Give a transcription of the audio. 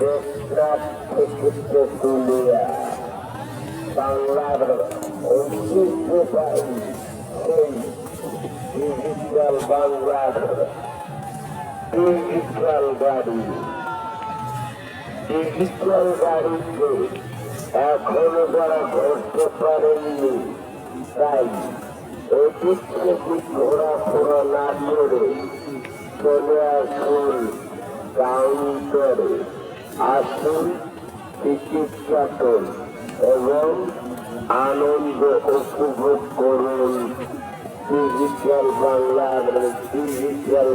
দেশরাত থেকে তুলিয়া বাংলার ঐতিহ্যবাহী সেই ডিজিটাল বাংলার ডিজিটাল গাড়িতে এখনো যারা করতে পারেননি, তাই এদিক থেকে ঘোরাফোরা না করে চলে আসুন কাউন্টারে, আসুন টিকিট কাটুন এবং আনন্দ উপভোগ করুন ডিজিটাল বাংলার ডিজিটাল